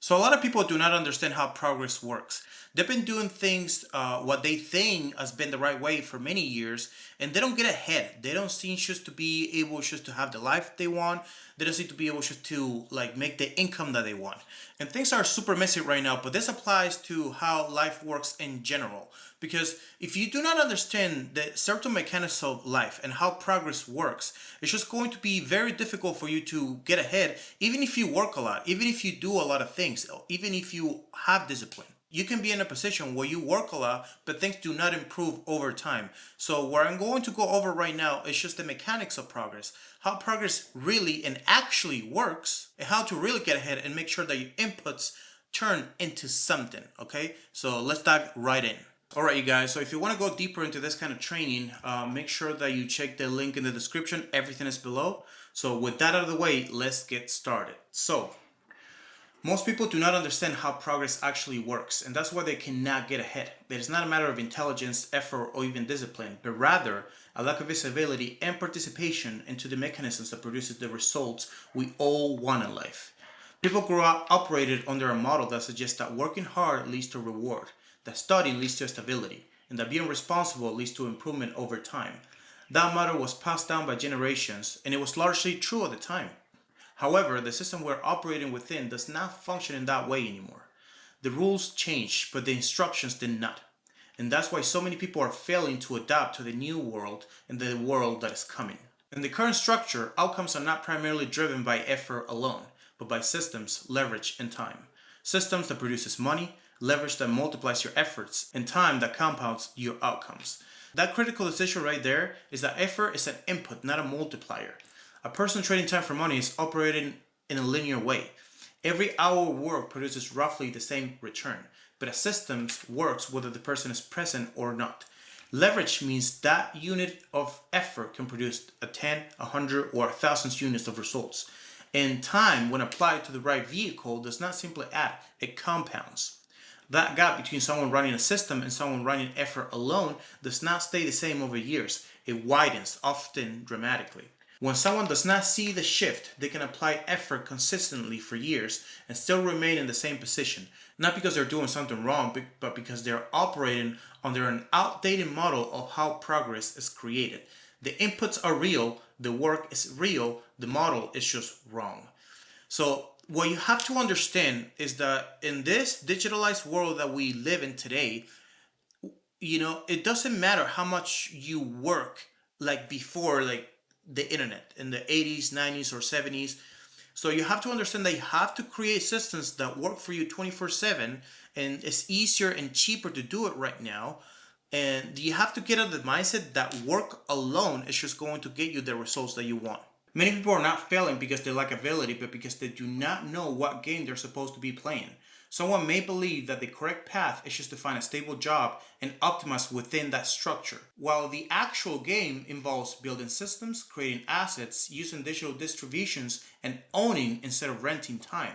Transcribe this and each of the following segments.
So a lot of people do not understand how progress works. They've been doing things what they think has been the right way for many years, and they don't get ahead. They don't seem just to be able just to have the life they want. They don't seem to be able just to like make the income that they want. And things are super messy right now, but this applies to how life works in general. Because if you do not understand the certain mechanics of life and how progress works, it's just going to be very difficult for you to get ahead, even if you work a lot, even if you do a lot of things, even if you have discipline. You can be in a position where you work a lot, but things do not improve over time. So, what I'm going to go over right now is just the mechanics of progress, how progress really and actually works, and how to really get ahead and make sure that your inputs turn into something. Okay, so let's dive right in. All right, you guys. So if you want to go deeper into this kind of training, make sure that you check the link in the description. Everything is below. So with that out of the way, let's get started. So most people do not understand how progress actually works, and that's why they cannot get ahead. It is not a matter of intelligence, effort, or even discipline, but rather a lack of visibility and participation into the mechanisms that produces the results we all want in life. People grow up operated under a model that suggests that working hard leads to reward, that studying leads to stability, and that being responsible leads to improvement over time. That model was passed down by generations, and it was largely true at the time. However, the system we're operating within does not function in that way anymore. The rules changed, but the instructions did not. And that's why so many people are failing to adapt to the new world and the world that is coming. In the current structure, outcomes are not primarily driven by effort alone, but by systems, leverage, and time. Systems that produces money, leverage that multiplies your efforts, and time that compounds your outcomes. That critical decision right there is that effort is an input, not a multiplier. A person trading time for money is operating in a linear way. Every hour of work produces roughly the same return, but a system works whether the person is present or not. Leverage means that unit of effort can produce a 10, a 100, or 1,000 units of results. And time, when applied to the right vehicle, does not simply add, it compounds. That gap between someone running a system and someone running effort alone does not stay the same over years. It widens, often dramatically. When someone does not see the shift, they can apply effort consistently for years and still remain in the same position, not because they're doing something wrong, but because they're operating under an outdated model of how progress is created. The inputs are real, the work is real, the model is just wrong. So, what you have to understand is that in this digitalized world that we live in today, it doesn't matter how much you work like before, like the internet in the 80s, 90s, or 70s. So you have to understand that you have to create systems that work for you 24/7, and it's easier and cheaper to do it right now. And you have to get out of the mindset that work alone is just going to get you the results that you want. Many people are not failing because they lack ability, but because they do not know what game they're supposed to be playing. Someone may believe that the correct path is just to find a stable job and optimize within that structure, while the actual game involves building systems, creating assets, using digital distributions, and owning instead of renting time.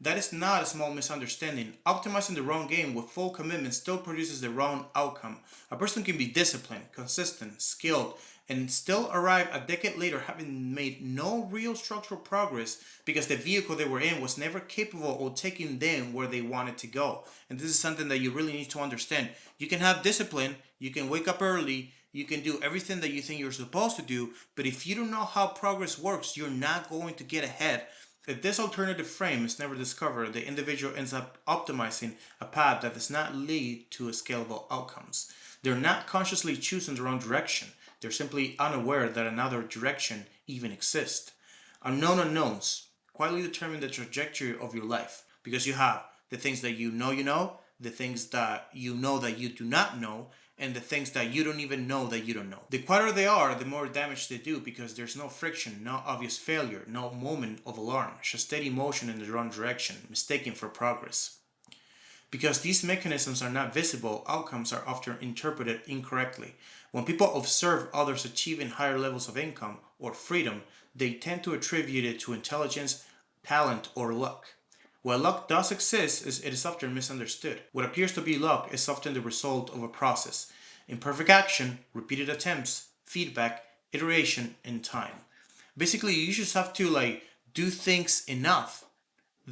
That is not a small misunderstanding. Optimizing the wrong game with full commitment still produces the wrong outcome. A person can be disciplined, consistent, skilled, and still arrive a decade later having made no real structural progress because the vehicle they were in was never capable of taking them where they wanted to go. And this is something that you really need to understand. You can have discipline, you can wake up early, you can do everything that you think you're supposed to do, but if you don't know how progress works, you're not going to get ahead. If this alternative frame is never discovered, the individual ends up optimizing a path that does not lead to scalable outcomes. They're not consciously choosing the wrong direction. They're simply unaware that another direction even exists. Unknown unknowns quietly determine the trajectory of your life because you have the things that you know, the things that you do not know, and the things that you don't even know that you don't know. The quieter they are, the more damage they do because there's no friction, no obvious failure, no moment of alarm, just steady motion in the wrong direction, mistaken for progress. Because these mechanisms are not visible, outcomes are often interpreted incorrectly. When people observe others achieving higher levels of income or freedom, they tend to attribute it to intelligence, talent, or luck. While luck does exist, it is often misunderstood. What appears to be luck is often the result of a process: imperfect action, repeated attempts, feedback, iteration, and time. Basically, you just have to do things enough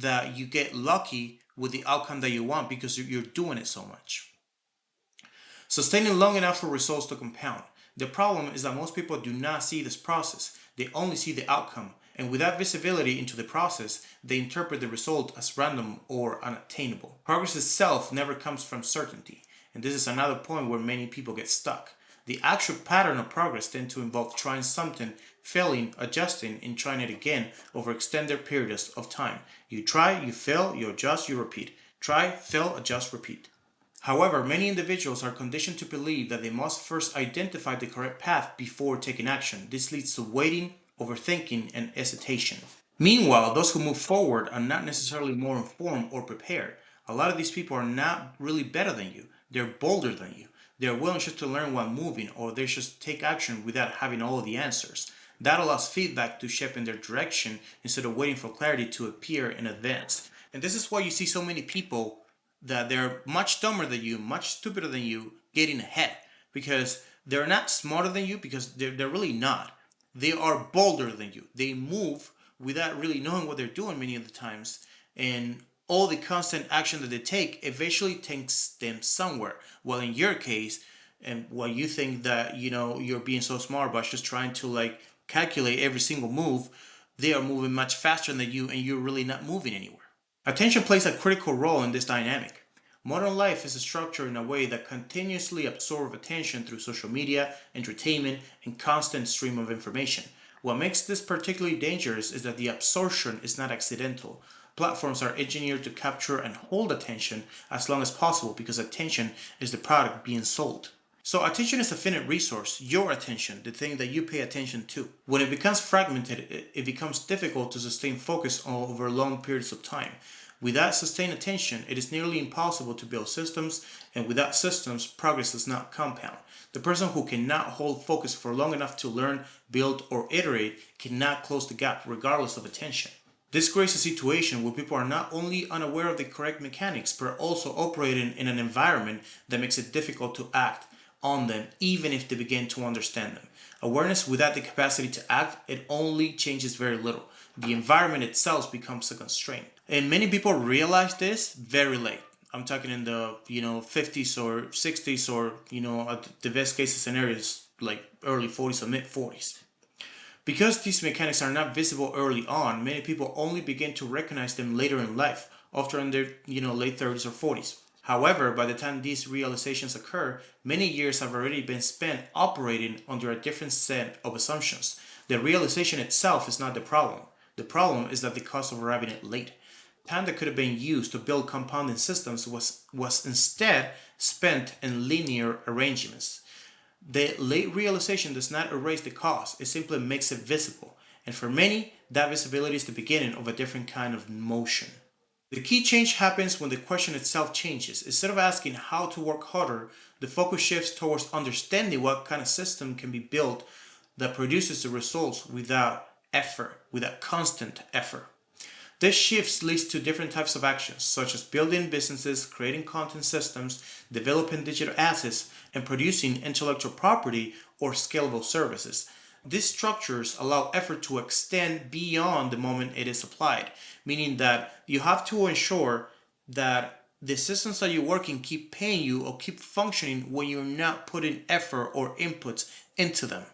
that you get lucky with the outcome that you want because you're doing it so much. Sustaining long enough for results to compound. The problem is that most people do not see this process, they only see the outcome. And without visibility into the process, they interpret the result as random or unattainable. Progress itself never comes from certainty. And this is another point where many people get stuck. The actual pattern of progress tends to involve trying something, failing, adjusting, and trying it again over extended periods of time. You try, you fail, you adjust, you repeat. Try, fail, adjust, repeat. However, many individuals are conditioned to believe that they must first identify the correct path before taking action. This leads to waiting, overthinking, and hesitation. Meanwhile, those who move forward are not necessarily more informed or prepared. A lot of these people are not really better than you, they're bolder than you. They're willing just to learn while moving, or they just take action without having all of the answers. That allows feedback to shape in their direction instead of waiting for clarity to appear in advance. And this is why you see so many people that they're much dumber than you, much stupider than you, getting ahead. Because they're not smarter than you, because they're really not. They are bolder than you. They move without really knowing what they're doing many of the times. And all the constant action that they take eventually takes them somewhere. Well, in your case, and while you think that you're being so smart by just trying to like calculate every single move, they are moving much faster than you, and you're really not moving anywhere. Attention plays a critical role in this dynamic. Modern life is structured in a way that continuously absorbs attention through social media, entertainment, and constant stream of information. What makes this particularly dangerous is that the absorption is not accidental. Platforms are engineered to capture and hold attention as long as possible because attention is the product being sold. So attention is a finite resource, your attention, the thing that you pay attention to. When it becomes fragmented, it becomes difficult to sustain focus over long periods of time. Without sustained attention, it is nearly impossible to build systems, and without systems, progress does not compound. The person who cannot hold focus for long enough to learn, build, or iterate cannot close the gap regardless of attention. This creates a situation where people are not only unaware of the correct mechanics, but also operating in an environment that makes it difficult to act on them, even if they begin to understand them. Awareness without the capacity to act, it only changes very little. The environment itself becomes a constraint. And many people realize this very late. I'm talking in the 50s or 60s, or at the best case scenarios like early 40s or mid 40s. Because these mechanics are not visible early on, many people only begin to recognize them later in life, often in their late 30s or 40s. However, by the time these realizations occur, many years have already been spent operating under a different set of assumptions. The realization itself is not the problem. The problem is that the cost of arriving at late. Time that could have been used to build compounding systems was instead spent in linear arrangements. The late realization does not erase the cost, it simply makes it visible. And for many, that visibility is the beginning of a different kind of motion. The key change happens when the question itself changes. Instead of asking how to work harder, the focus shifts towards understanding what kind of system can be built that produces the results without effort, without constant effort. This shift leads to different types of actions, such as building businesses, creating content systems, developing digital assets, and producing intellectual property or scalable services. These structures allow effort to extend beyond the moment it is applied, meaning that you have to ensure that the systems that you're working keep paying you or keep functioning when you're not putting effort or inputs into them.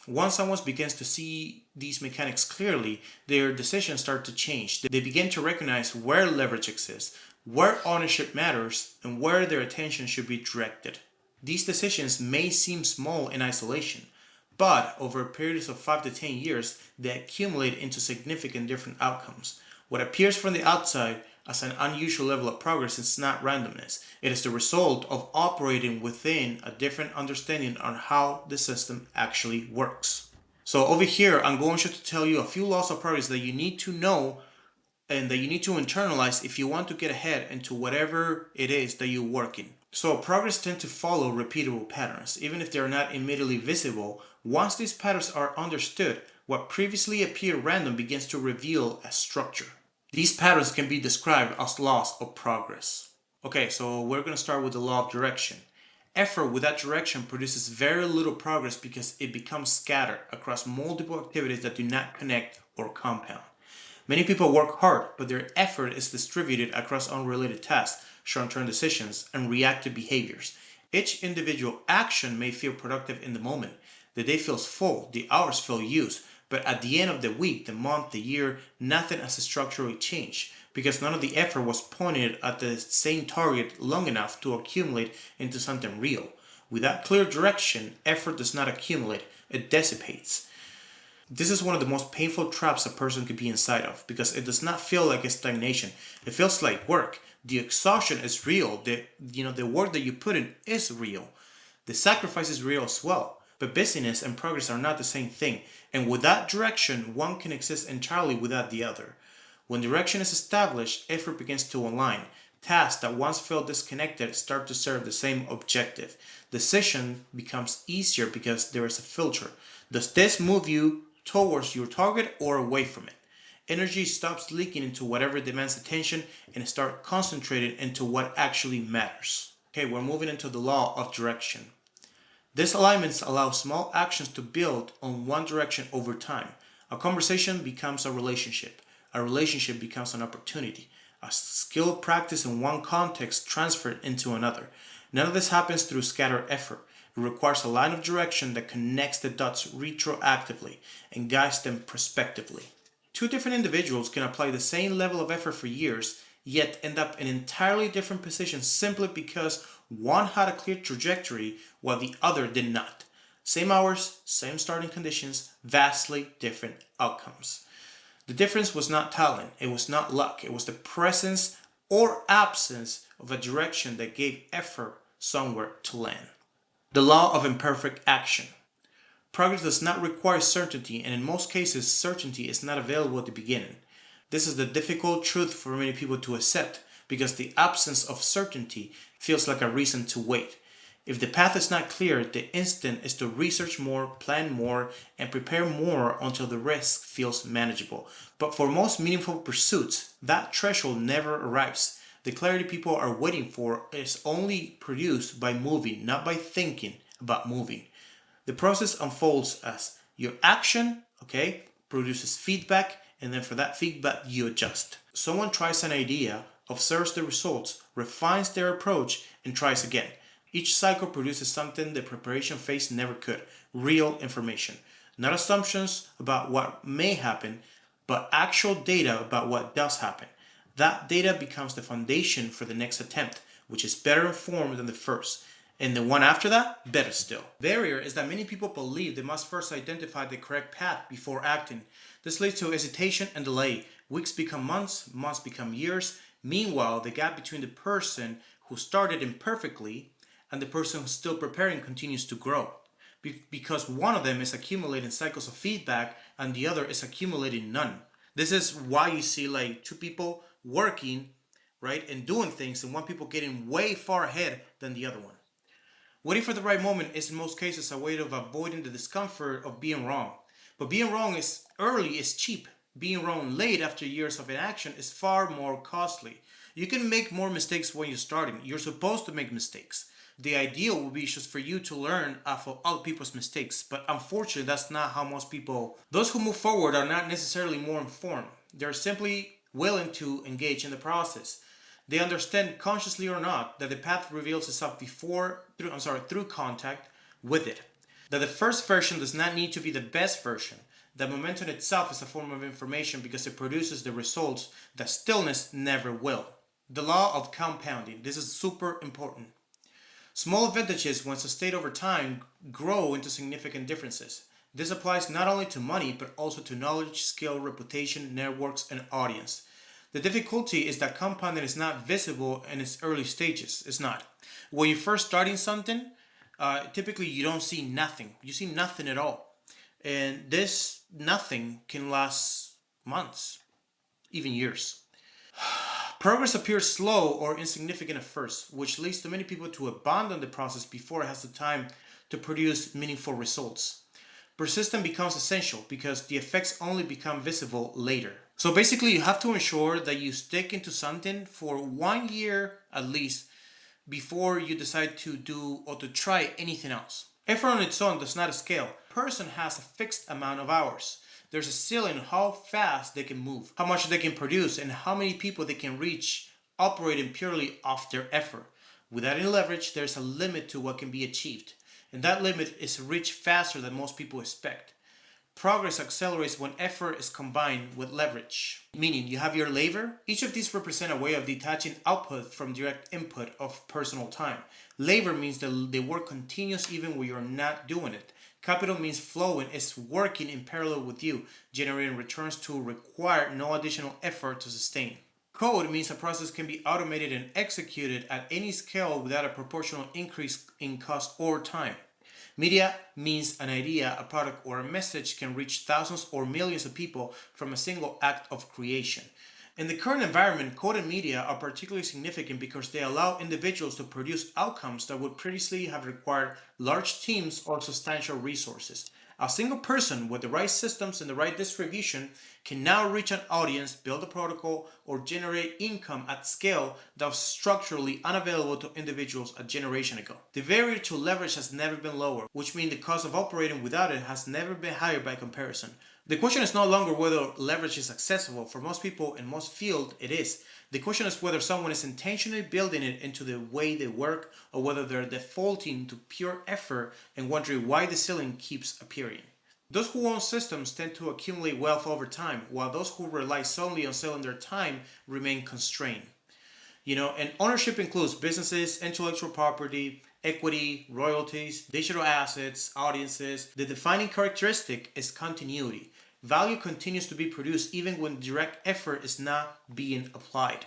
Once someone begins to see these mechanics clearly, their decisions start to change. They begin to recognize where leverage exists, where ownership matters, and where their attention should be directed. These decisions may seem small in isolation, but over periods of 5 to 10 years, they accumulate into significant different outcomes. What appears from the outside as an unusual level of progress is not randomness. It is the result of operating within a different understanding on how the system actually works. So over here, I'm going to tell you a few laws of progress that you need to know and that you need to internalize if you want to get ahead into whatever it is that you're working. So progress tends to follow repeatable patterns. Even if they're not immediately visible, once these patterns are understood, what previously appeared random begins to reveal a structure. These patterns can be described as laws of progress. Okay, so we're going to start with the law of direction. Effort without direction produces very little progress because it becomes scattered across multiple activities that do not connect or compound. Many people work hard, but their effort is distributed across unrelated tasks, short-term decisions, and reactive behaviors. Each individual action may feel productive in the moment. The day feels full, the hours feel used, but at the end of the week, the month, the year, nothing has structurally changed because none of the effort was pointed at the same target long enough to accumulate into something real. Without clear direction, effort does not accumulate, it dissipates. This is one of the most painful traps a person could be inside of because it does not feel like a stagnation. It feels like work. The exhaustion is real. The work that you put in is real. The sacrifice is real as well. But busyness and progress are not the same thing. And without direction, one can exist entirely without the other. When direction is established, effort begins to align. Tasks that once felt disconnected start to serve the same objective. Decision becomes easier because there is a filter. Does this move you towards your target or away from it? Energy stops leaking into whatever demands attention and start concentrated into what actually matters. Okay, we're moving into the law of direction. This alignment allows small actions to build on one direction over time. A conversation becomes a relationship. A relationship becomes an opportunity. A skill practice in one context transferred into another. None of this happens through scattered effort. It requires a line of direction that connects the dots retroactively and guides them prospectively. Two different individuals can apply the same level of effort for years, yet end up in entirely different positions simply because one had a clear trajectory while the other did not. Same hours, same starting conditions, vastly different outcomes. The difference was not talent, it was not luck, it was the presence or absence of a direction that gave effort somewhere to land. The law of imperfect action. Progress does not require certainty, and in most cases, certainty is not available at the beginning. This is the difficult truth for many people to accept because the absence of certainty feels like a reason to wait. If the path is not clear, the instinct is to research more, plan more, and prepare more until the risk feels manageable. But for most meaningful pursuits, that threshold never arrives. The clarity people are waiting for is only produced by moving, not by thinking about moving. The process unfolds as your action, okay, produces feedback, and then for that feedback, you adjust. Someone tries an idea, observes the results, refines their approach, and tries again. Each cycle produces something the preparation phase never could: real information. Not assumptions about what may happen, but actual data about what does happen. That data becomes the foundation for the next attempt, which is better informed than the first. And the one after that, better still. The barrier is that many people believe they must first identify the correct path before acting. This leads to hesitation and delay. Weeks become months, months become years. Meanwhile, the gap between the person who started imperfectly and the person who's still preparing continues to grow. Because one of them is accumulating cycles of feedback and the other is accumulating none. This is why you see like two people working, right, and doing things, and one people getting way far ahead than the other one. Waiting for the right moment is in most cases a way of avoiding the discomfort of being wrong. But being wrong is early is cheap. Being wrong late after years of inaction is far more costly. You can make more mistakes when you're starting. You're supposed to make mistakes. The ideal would be just for you to learn off of other people's mistakes, but unfortunately, that's not how most people. Those who move forward are not necessarily more informed. They're simply willing to engage in the process. They understand, consciously or not, that the path reveals itself through contact with it. That the first version does not need to be the best version. That momentum itself is a form of information because it produces the results that stillness never will. The law of compounding. This is super important. Small advantages, when sustained over time, grow into significant differences. This applies not only to money, but also to knowledge, skill, reputation, networks, and audience. The difficulty is that compounding is not visible in its early stages. It's not. When you're first starting something, typically you don't see nothing. You see nothing at all. And this nothing can last months, even years. Progress appears slow or insignificant at first, which leads to many people to abandon the process before it has the time to produce meaningful results. Persistence becomes essential because the effects only become visible later. So basically, you have to ensure that you stick into something for 1 year at least before you decide to do or to try anything else. Effort on its own does not scale. A person has a fixed amount of hours. There's a ceiling on how fast they can move, how much they can produce, and how many people they can reach operating purely off their effort. Without any leverage, there's a limit to what can be achieved, and that limit is reached faster than most people expect. Progress accelerates when effort is combined with leverage. Meaning, you have your labor. Each of these represent a way of detaching output from direct input of personal time. Labor means that the work continues even when you're not doing it. Capital means flowing, it's working in parallel with you, generating returns to require no additional effort to sustain. Code means a process can be automated and executed at any scale without a proportional increase in cost or time. Media means an idea, a product, or a message can reach thousands or millions of people from a single act of creation. In the current environment, code and media are particularly significant because they allow individuals to produce outcomes that would previously have required large teams or substantial resources. A single person with the right systems and the right distribution can now reach an audience, build a protocol, or generate income at scale that was structurally unavailable to individuals a generation ago. The barrier to leverage has never been lower, which means the cost of operating without it has never been higher by comparison. The question is no longer whether leverage is accessible. For most people in most fields, it is. The question is whether someone is intentionally building it into the way they work or whether they're defaulting to pure effort and wondering why the ceiling keeps appearing. Those who own systems tend to accumulate wealth over time, while those who rely solely on selling their time remain constrained. And ownership includes businesses, intellectual property, equity, royalties, digital assets, audiences. The defining characteristic is continuity. Value continues to be produced even when direct effort is not being applied.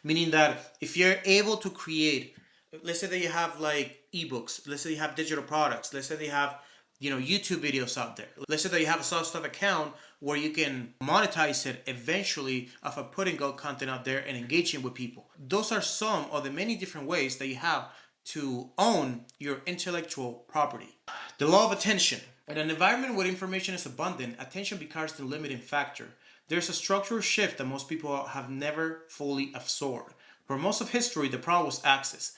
Meaning that if you're able to create, let's say that you have like ebooks, let's say you have digital products, let's say they have YouTube videos out there. Let's say that you have a self-stuff account where you can monetize it eventually of putting out content out there and engaging with people. Those are some of the many different ways that you have to own your intellectual property. The law of attention. In an environment where information is abundant, attention becomes the limiting factor. There's a structural shift that most people have never fully absorbed. For most of history, the problem was access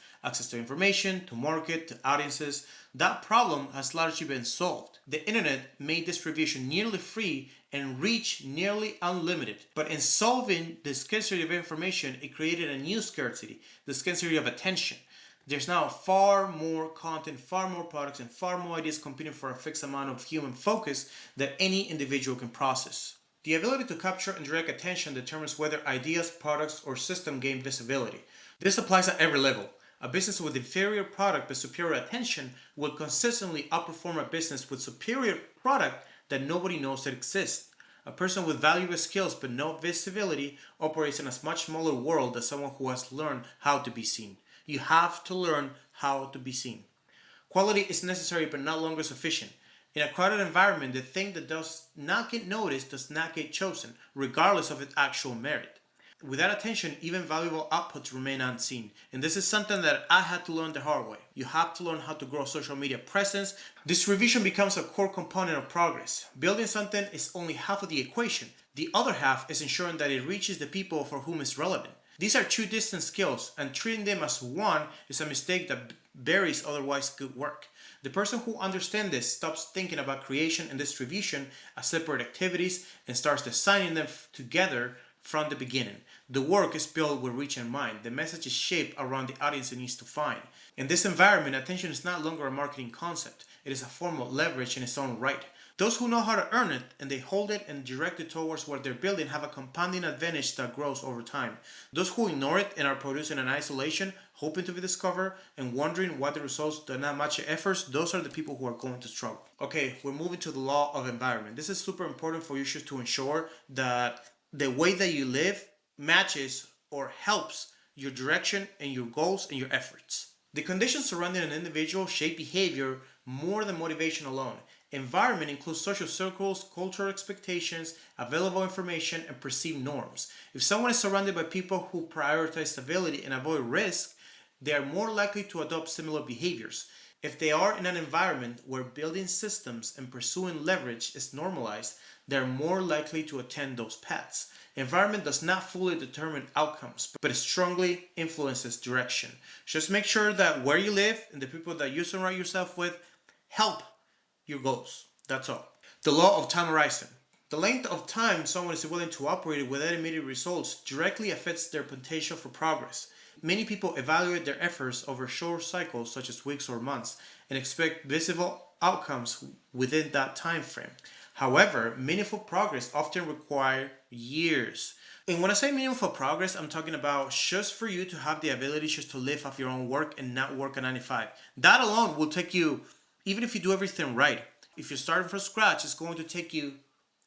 to information, to market, to audiences. That problem has largely been solved. The internet made distribution nearly free and reach nearly unlimited. But in solving the scarcity of information, it created a new scarcity, the scarcity of attention. There's now far more content, far more products, and far more ideas competing for a fixed amount of human focus that any individual can process. The ability to capture and direct attention determines whether ideas, products, or system gain visibility. This applies at every level. A business with inferior product but superior attention will consistently outperform a business with superior product that nobody knows that exists. A person with valuable skills but no visibility operates in a much smaller world than someone who has learned how to be seen. You have to learn how to be seen. Quality is necessary but not longer sufficient. In a crowded environment, the thing that does not get noticed does not get chosen, regardless of its actual merit. Without attention, even valuable outputs remain unseen. And this is something that I had to learn the hard way. You have to learn how to grow social media presence. Distribution becomes a core component of progress. Building something is only half of the equation. The other half is ensuring that it reaches the people for whom it's relevant. These are two distinct skills, and treating them as one is a mistake that buries otherwise good work. The person who understands this stops thinking about creation and distribution as separate activities and starts designing them together from the beginning. The work is built with reach in mind. The message is shaped around the audience it needs to find. In this environment, attention is not longer a marketing concept. It is a form of leverage in its own right. Those who know how to earn it and they hold it and direct it towards what they're building have a compounding advantage that grows over time. Those who ignore it and are producing in isolation, hoping to be discovered and wondering why the results do not match your efforts, those are the people who are going to struggle. Okay, we're moving to the law of environment. This is super important for you just to ensure that the way that you live matches or helps your direction and your goals and your efforts. The conditions surrounding an individual shape behavior more than motivation alone. Environment includes social circles, cultural expectations, available information, and perceived norms. If someone is surrounded by people who prioritize stability and avoid risk, they are more likely to adopt similar behaviors. If they are in an environment where building systems and pursuing leverage is normalized, they are more likely to attend those paths. Environment does not fully determine outcomes, but it strongly influences direction. Just make sure that where you live and the people that you surround yourself with help your goals. That's all. The law of time horizon. The length of time someone is willing to operate without immediate results directly affects their potential for progress. Many people evaluate their efforts over short cycles, such as weeks or months, and expect visible outcomes within that time frame. However, meaningful progress often require years. And when I say meaningful progress, I'm talking about just for you to have the ability just to live off your own work and not work a 9 to 5. That alone will take you, even if you do everything right, if you're starting from scratch, it's going to take you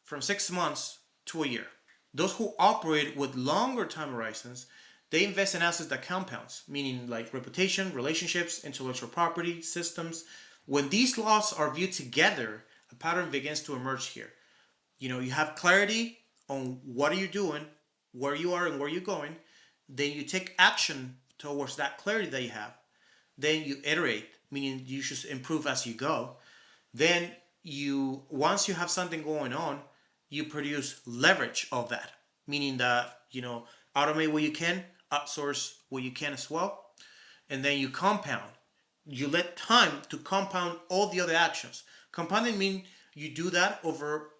from 6 months to a year. Those who operate with longer time horizons, they invest in assets that compounds, meaning like reputation, relationships, intellectual property, systems. When these laws are viewed together, a pattern begins to emerge here. You have clarity on what are you doing, where you are and where you're going. Then you take action towards that clarity that you have. Then you iterate, meaning you should improve as you go. Then once you have something going on, you produce leverage of that, meaning that automate what you can, outsource what you can as well, and then you compound. You let time to compound all the other actions. Compounding means you do that over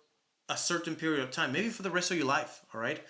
a certain period of time, maybe for the rest of your life, all right?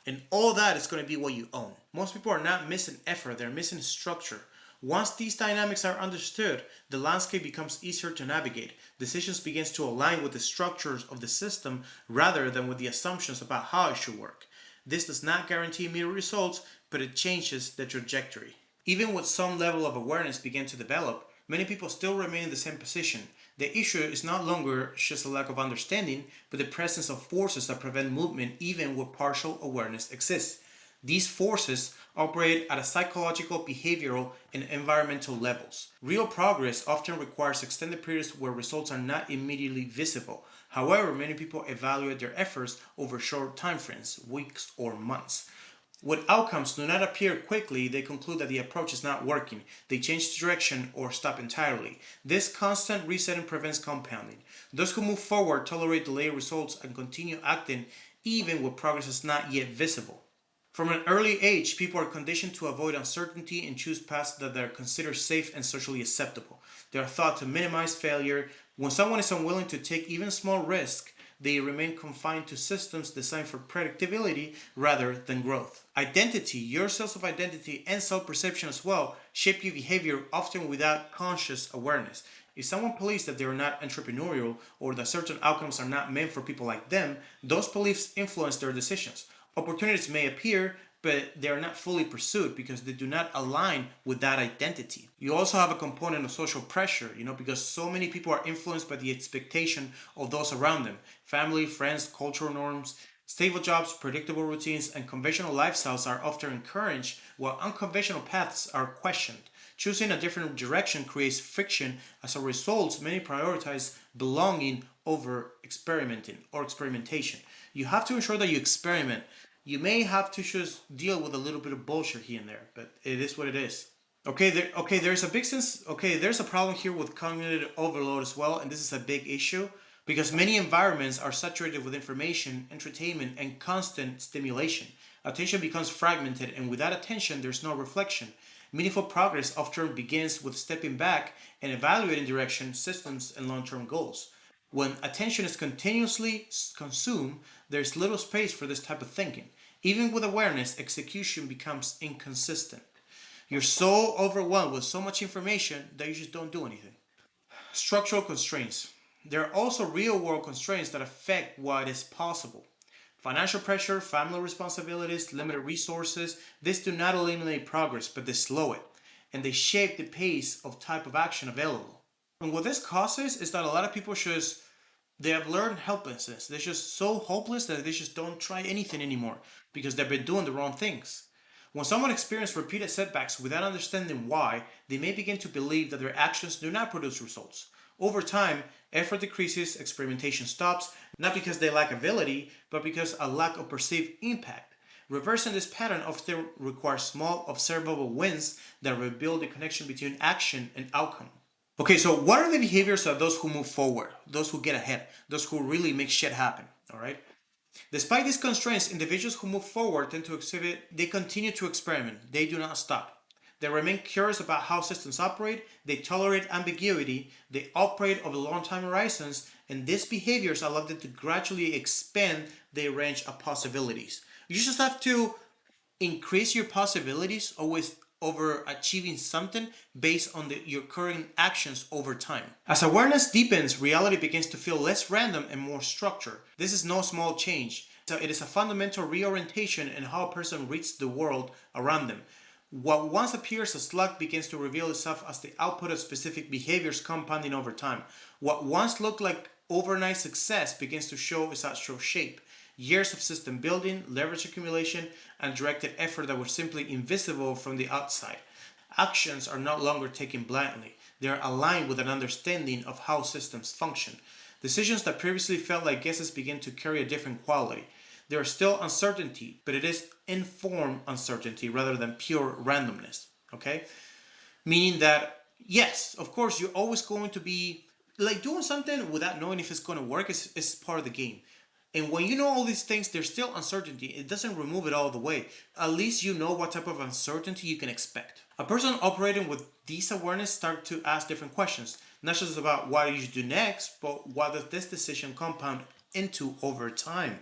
And all that is going to be what you own. Most people are not missing effort, they're missing structure. Once these dynamics are understood, the landscape becomes easier to navigate. Decisions begins to align with the structures of the system rather than with the assumptions about how it should work. This does not guarantee immediate results, but it changes the trajectory. Even with some level of awareness begin to develop, many people still remain in the same position. The issue is no longer just a lack of understanding, but the presence of forces that prevent movement even where partial awareness exists. These forces operate at a psychological, behavioral, and environmental levels. Real progress often requires extended periods where results are not immediately visible. However, many people evaluate their efforts over short time frames, weeks or months. When outcomes do not appear quickly, they conclude that the approach is not working. They change direction or stop entirely. This constant resetting prevents compounding. Those who move forward tolerate delayed results and continue acting even when progress is not yet visible. From an early age, people are conditioned to avoid uncertainty and choose paths that are considered safe and socially acceptable. They are thought to minimize failure. When someone is unwilling to take even small risks, they remain confined to systems designed for predictability rather than growth. Identity, your sense of identity and self perception as well, shape your behavior often without conscious awareness. If someone believes that they are not entrepreneurial or that certain outcomes are not meant for people like them, those beliefs influence their decisions. Opportunities may appear, but they are not fully pursued because they do not align with that identity. You also have a component of social pressure, because so many people are influenced by the expectation of those around them: family, friends, cultural norms. Stable jobs, predictable routines, and conventional lifestyles are often encouraged, while unconventional paths are questioned. Choosing a different direction creates friction. As a result, many prioritize belonging over experimenting or experimentation. You have to ensure that you experiment. You may have to just deal with a little bit of bullshit here and there, but it is what it is. There's a big sense. Okay, there's a problem here with cognitive overload as well, and this is a big issue because many environments are saturated with information, entertainment, and constant stimulation. Attention becomes fragmented, and without attention, there's no reflection. Meaningful progress often begins with stepping back and evaluating direction, systems, and long term goals. When attention is continuously consumed, there's little space for this type of thinking. Even with awareness, execution becomes inconsistent. You're so overwhelmed with so much information that you just don't do anything. Structural constraints. There are also real world constraints that affect what is possible. Financial pressure, family responsibilities, limited resources, these do not eliminate progress, but they slow it. And they shape the pace of type of action available. And what this causes is that a lot of people just they have learned helplessness. They're just so hopeless that they just don't try anything anymore because they've been doing the wrong things. When someone experiences repeated setbacks without understanding why, they may begin to believe that their actions do not produce results. Over time, effort decreases, experimentation stops, not because they lack ability, but because a lack of perceived impact. Reversing this pattern often requires small, observable wins that rebuild the connection between action and outcome. Okay, so what are the behaviors of those who move forward, those who get ahead, those who really make shit happen? All right. Despite these constraints, individuals who move forward tend to exhibit, they continue to experiment. They do not stop. They remain curious about how systems operate, they tolerate ambiguity, they operate over long time horizons, and these behaviors allow them to gradually expand their range of possibilities. You just have to increase your possibilities always over achieving something based on your current actions over time. As awareness deepens, reality begins to feel less random and more structured. This is no small change. So it is a fundamental reorientation in how a person reads the world around them. What once appears as luck begins to reveal itself as the output of specific behaviors compounding over time. What once looked like overnight success begins to show its actual shape. Years of system building, leverage accumulation, and directed effort that were simply invisible from the outside. Actions are no longer taken blindly. They are aligned with an understanding of how systems function. Decisions that previously felt like guesses begin to carry a different quality. There is still uncertainty, but it is informed uncertainty rather than pure randomness. Okay? Meaning that, yes, of course, you're always going to be like doing something without knowing if it's going to work is part of the game. And when you know all these things, there's still uncertainty. It doesn't remove it all the way. At least you know what type of uncertainty you can expect. A person operating with these awareness start to ask different questions, not just about what you should do next, but what does this decision compound into over time?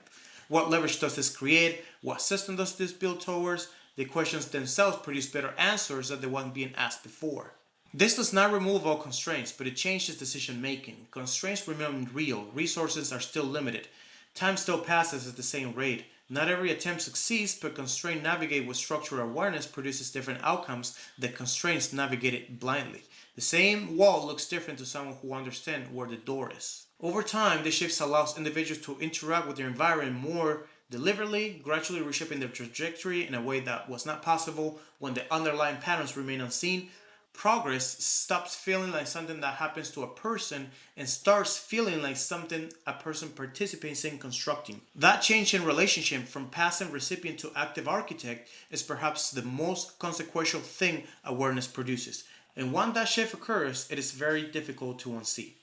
What leverage does this create? What system does this build towards? The questions themselves produce better answers than the one being asked before. This does not remove all constraints, but it changes decision making. Constraints remain real, resources are still limited. Time still passes at the same rate. Not every attempt succeeds, but constrained navigate with structural awareness produces different outcomes than constraints navigated blindly. The same wall looks different to someone who understands where the door is. Over time, this shift allows individuals to interact with their environment more deliberately, gradually reshaping their trajectory in a way that was not possible when the underlying patterns remain unseen. Progress stops feeling like something that happens to a person and starts feeling like something a person participates in constructing. That change in relationship from passive recipient to active architect is perhaps the most consequential thing awareness produces. And when that shift occurs, it is very difficult to unsee.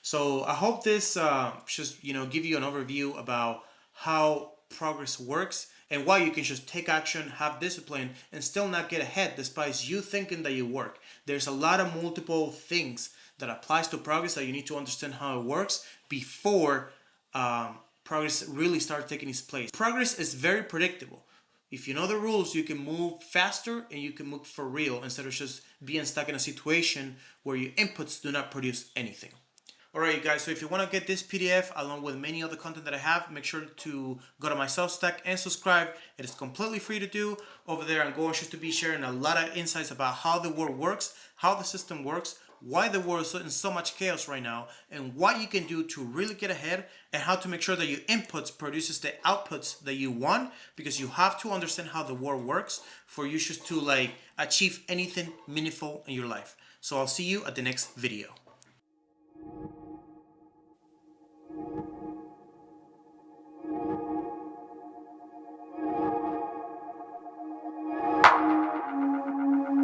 So I hope this just give you an overview about how progress works and why you can just take action, have discipline, and still not get ahead despite you thinking that you work. There's a lot of multiple things that applies to progress that you need to understand how it works before progress really starts taking its place. Progress is very predictable. If you know the rules, you can move faster and you can move for real instead of just being stuck in a situation where your inputs do not produce anything. Alright, you guys, so if you want to get this PDF along with many other content that I have, make sure to go to my Substack and subscribe. It is completely free to do. Over there, I'm going to be sharing a lot of insights about how the world works, how the system works, why the world is in so much chaos right now, and what you can do to really get ahead, and how to make sure that your inputs produces the outputs that you want, because you have to understand how the world works for you just to achieve anything meaningful in your life. So I'll see you at the next video.